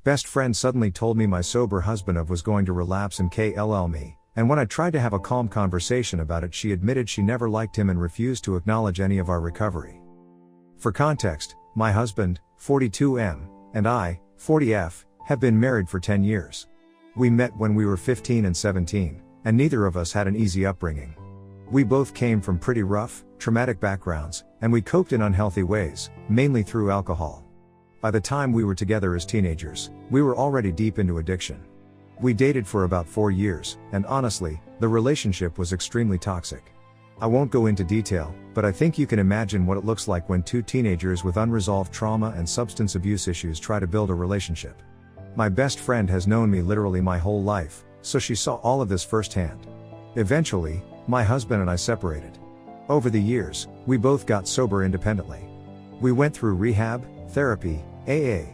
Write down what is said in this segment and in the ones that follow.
Best friend suddenly told me my sober husband was going to relapse and kill me, and when I tried to have a calm conversation about it, she admitted she never liked him and refused to acknowledge any of our recovery. For context, my husband, 42M, and I, 40F, have been married for 10 years. We met when we were 15 and 17, and neither of us had an easy upbringing. We both came from pretty rough, traumatic backgrounds, and we coped in unhealthy ways, mainly through alcohol. By the time we were together as teenagers, we were already deep into addiction. We dated for about 4 years, and honestly, the relationship was extremely toxic. I won't go into detail, but I think you can imagine what it looks like when two teenagers with unresolved trauma and substance abuse issues try to build a relationship. My best friend has known me literally my whole life, so she saw all of this firsthand. Eventually, my husband and I separated. Over the years, we both got sober independently. We went through rehab, therapy, AA.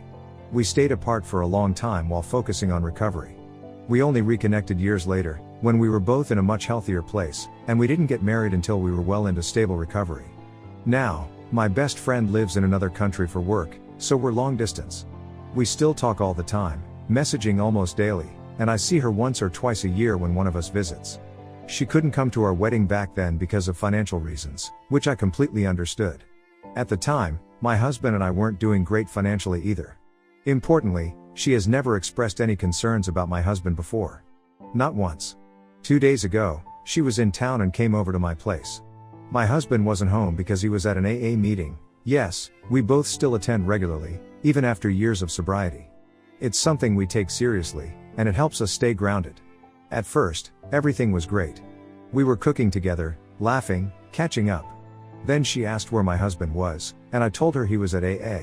We stayed apart for a long time while focusing on recovery. We only reconnected years later, when we were both in a much healthier place, and we didn't get married until we were well into stable recovery. Now, my best friend lives in another country for work, so we're long distance. We still talk all the time, messaging almost daily, and I see her once or twice a year when one of us visits. She couldn't come to our wedding back then because of financial reasons, which I completely understood. At the time, my husband and I weren't doing great financially either. Importantly, she has never expressed any concerns about my husband before. Not once. 2 days ago, she was in town and came over to my place. My husband wasn't home because he was at an AA meeting. Yes, we both still attend regularly, even after years of sobriety. It's something we take seriously, and it helps us stay grounded. At first, everything was great. We were cooking together, laughing, catching up. Then she asked where my husband was, and I told her he was at AA.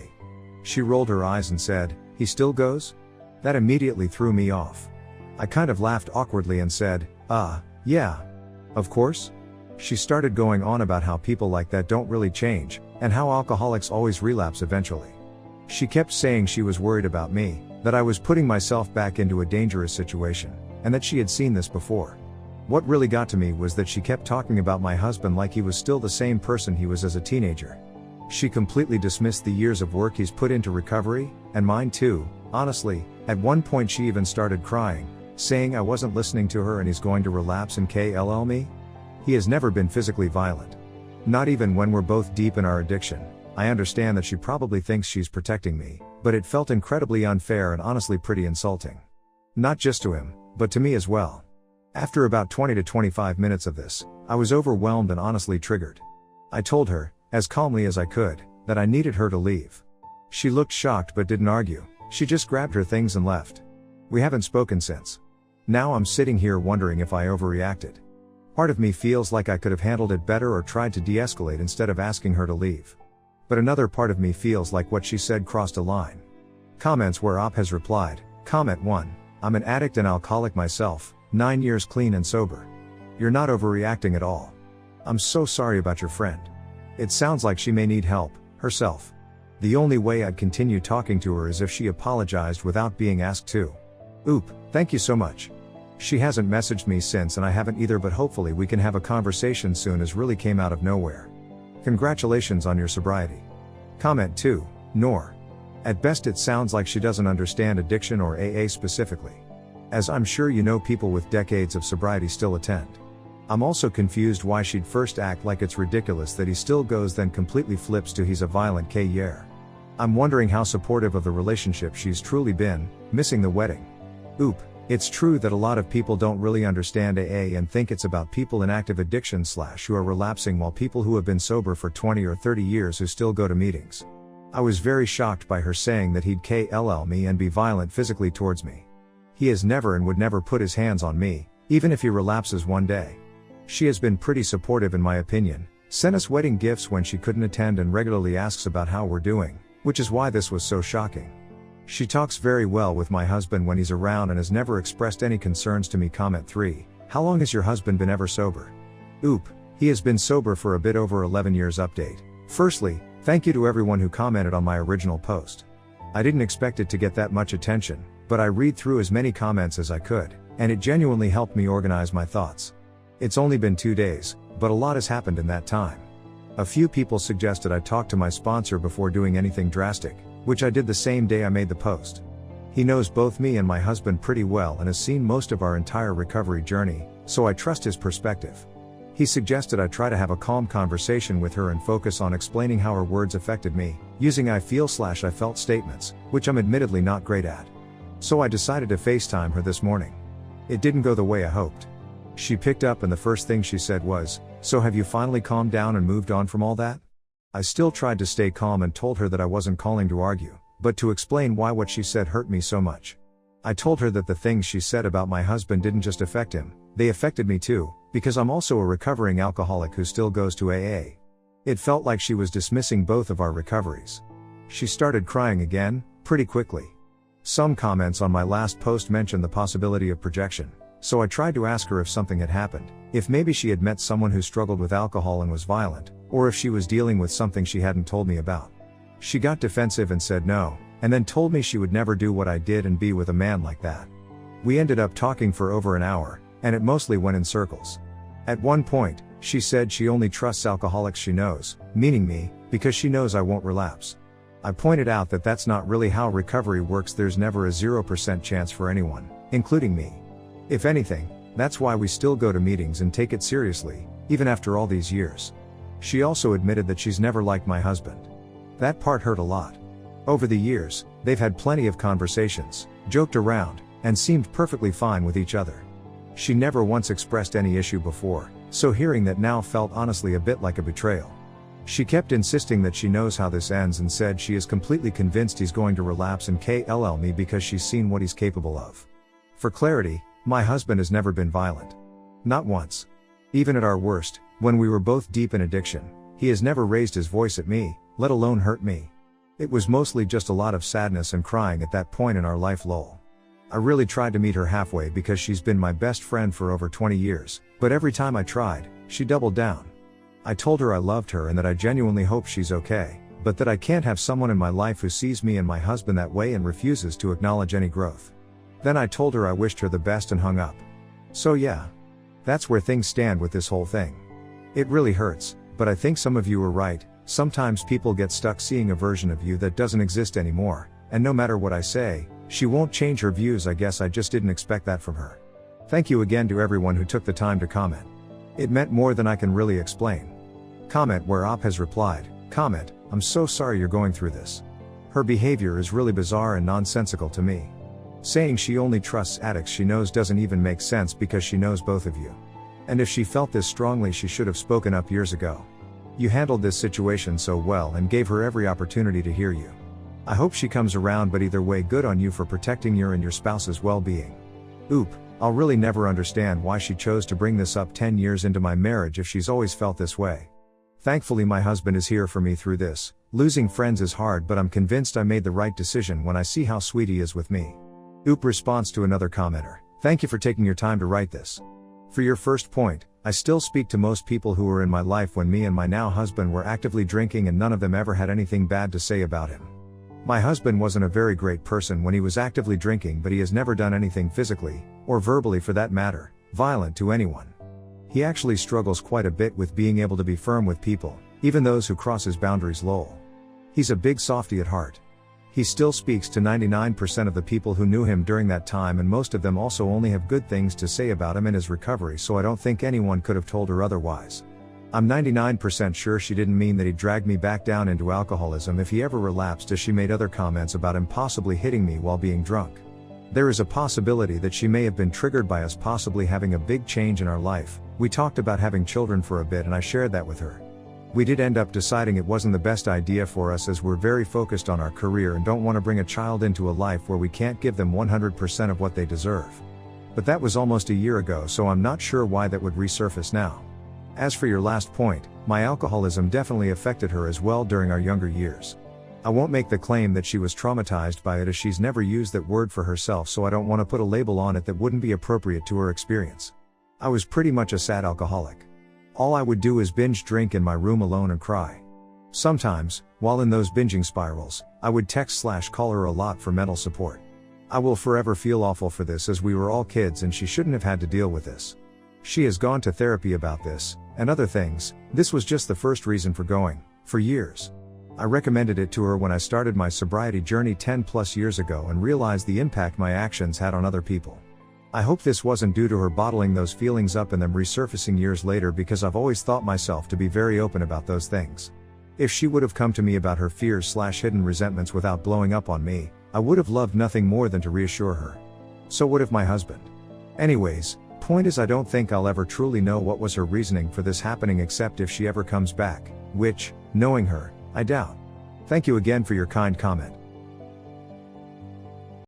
She rolled her eyes and said, "He still goes?" That immediately threw me off. I kind of laughed awkwardly and said, yeah. Of course?" She started going on about how people like that don't really change, and how alcoholics always relapse eventually. She kept saying she was worried about me, that I was putting myself back into a dangerous situation, and that she had seen this before. What really got to me was that she kept talking about my husband like he was still the same person he was as a teenager. She completely dismissed the years of work he's put into recovery, and mine too, honestly. At one point she even started crying, saying I wasn't listening to her and he's going to relapse and kill me. He has never been physically violent. Not even when we're both deep in our addiction. I understand that she probably thinks she's protecting me, but it felt incredibly unfair and honestly pretty insulting. Not just to him, but to me as well. After about 20 to 25 minutes of this, I was overwhelmed and honestly triggered. I told her, as calmly as I could, that I needed her to leave. She looked shocked but didn't argue. She just grabbed her things and left. We haven't spoken since. Now I'm sitting here wondering if I overreacted. Part of me feels like I could have handled it better or tried to de-escalate instead of asking her to leave. But another part of me feels like what she said crossed a line. Comments where Op has replied. Comment 1. I'm an addict and alcoholic myself, 9 years clean and sober. You're not overreacting at all. I'm so sorry about your friend. It sounds like she may need help, herself. The only way I'd continue talking to her is if she apologized without being asked to. Oop, thank you so much. She hasn't messaged me since and I haven't either, but hopefully we can have a conversation soon, as really came out of nowhere. Congratulations on your sobriety. Comment 2, Nor. At best it sounds like she doesn't understand addiction or AA specifically. As I'm sure you know, people with decades of sobriety still attend. I'm also confused why she'd first act like it's ridiculous that he still goes, then completely flips to he's a violent K-year. I'm wondering how supportive of the relationship she's truly been, missing the wedding. Oop. It's true that a lot of people don't really understand AA and think it's about people in active addiction / who are relapsing, while people who have been sober for 20 or 30 years who still go to meetings. I was very shocked by her saying that he'd kill me and be violent physically towards me. He has never and would never put his hands on me, even if he relapses one day. She has been pretty supportive in my opinion, sent us wedding gifts when she couldn't attend, and regularly asks about how we're doing, which is why this was so shocking. She talks very well with my husband when he's around and has never expressed any concerns to me. Comment 3. How long has your husband been ever sober? Oop. He has been sober for a bit over 11 years. Update. Firstly, thank you to everyone who commented on my original post. I didn't expect it to get that much attention, but I read through as many comments as I could, and it genuinely helped me organize my thoughts. It's only been 2 days, but a lot has happened in that time. A few people suggested I talk to my sponsor before doing anything drastic, which I did the same day I made the post. He knows both me and my husband pretty well and has seen most of our entire recovery journey, so I trust his perspective. He suggested I try to have a calm conversation with her and focus on explaining how her words affected me, using I feel/I felt statements, which I'm admittedly not great at. So I decided to FaceTime her this morning. It didn't go the way I hoped. She picked up and the first thing she said was, "So have you finally calmed down and moved on from all that?" I still tried to stay calm and told her that I wasn't calling to argue, but to explain why what she said hurt me so much. I told her that the things she said about my husband didn't just affect him, they affected me too, because I'm also a recovering alcoholic who still goes to AA. It felt like she was dismissing both of our recoveries. She started crying again, pretty quickly. Some comments on my last post mentioned the possibility of projection, so I tried to ask her if something had happened, if maybe she had met someone who struggled with alcohol and was violent, or if she was dealing with something she hadn't told me about. She got defensive and said no, and then told me she would never do what I did and be with a man like that. We ended up talking for over an hour, and it mostly went in circles. At one point, she said she only trusts alcoholics she knows, meaning me, because she knows I won't relapse. I pointed out that that's not really how recovery works. There's never a 0% chance for anyone, including me. If anything, that's why we still go to meetings and take it seriously, even after all these years. She also admitted that she's never liked my husband. That part hurt a lot. Over the years, they've had plenty of conversations, joked around, and seemed perfectly fine with each other. She never once expressed any issue before, so hearing that now felt honestly a bit like a betrayal. She kept insisting that she knows how this ends and said she is completely convinced he's going to relapse and kill me because she's seen what he's capable of. For clarity, my husband has never been violent. Not once. Even at our worst, when we were both deep in addiction, he has never raised his voice at me, let alone hurt me. It was mostly just a lot of sadness and crying at that point in our life. Lol. I really tried to meet her halfway because she's been my best friend for over 20 years, but every time I tried, she doubled down. I told her I loved her and that I genuinely hope she's okay, but that I can't have someone in my life who sees me and my husband that way and refuses to acknowledge any growth. Then I told her I wished her the best and hung up. So yeah. That's where things stand with this whole thing. It really hurts, but I think some of you are right. Sometimes people get stuck seeing a version of you that doesn't exist anymore, and no matter what I say, she won't change her views. I guess I just didn't expect that from her. Thank you again to everyone who took the time to comment. It meant more than I can really explain. Comment where Op has replied, comment, I'm so sorry you're going through this. Her behavior is really bizarre and nonsensical to me. Saying she only trusts addicts she knows doesn't even make sense because she knows both of you. And if she felt this strongly, she should have spoken up years ago. You handled this situation so well and gave her every opportunity to hear you. I hope she comes around, but either way, good on you for protecting your and your spouse's well-being. Oop, I'll really never understand why she chose to bring this up 10 years into my marriage if she's always felt this way. Thankfully my husband is here for me through this. Losing friends is hard, but I'm convinced I made the right decision when I see how sweet he is with me. Oop. Response to another commenter. Thank you for taking your time to write this. For your first point, I still speak to most people who were in my life when me and my now husband were actively drinking, and none of them ever had anything bad to say about him. My husband wasn't a very great person when he was actively drinking, but he has never done anything physically, or verbally for that matter, violent to anyone. He actually struggles quite a bit with being able to be firm with people, even those who cross his boundaries. Lol. He's a big softy at heart. He still speaks to 99% of the people who knew him during that time, and most of them also only have good things to say about him in his recovery, so I don't think anyone could have told her otherwise. I'm 99% sure she didn't mean that he dragged me back down into alcoholism if he ever relapsed, as she made other comments about him possibly hitting me while being drunk. There is a possibility that she may have been triggered by us possibly having a big change in our life. We talked about having children for a bit and I shared that with her. We did end up deciding it wasn't the best idea for us, as we're very focused on our career and don't want to bring a child into a life where we can't give them 100% of what they deserve. But that was almost a year ago, so I'm not sure why that would resurface now. As for your last point, my alcoholism definitely affected her as well during our younger years. I won't make the claim that she was traumatized by it, as she's never used that word for herself, so I don't want to put a label on it that wouldn't be appropriate to her experience. I was pretty much a sad alcoholic. All I would do is binge drink in my room alone and cry. Sometimes, while in those binging spirals, I would text/call her a lot for mental support. I will forever feel awful for this, as we were all kids and she shouldn't have had to deal with this. She has gone to therapy about this, and other things. This was just the first reason for going, for years. I recommended it to her when I started my sobriety journey 10 plus years ago and realized the impact my actions had on other people. I hope this wasn't due to her bottling those feelings up and them resurfacing years later, because I've always thought myself to be very open about those things. If she would have come to me about her fears/hidden resentments without blowing up on me, I would have loved nothing more than to reassure her. So what if my husband? Anyways, point is, I don't think I'll ever truly know what was her reasoning for this happening, except if she ever comes back, which, knowing her, I doubt. Thank you again for your kind comment.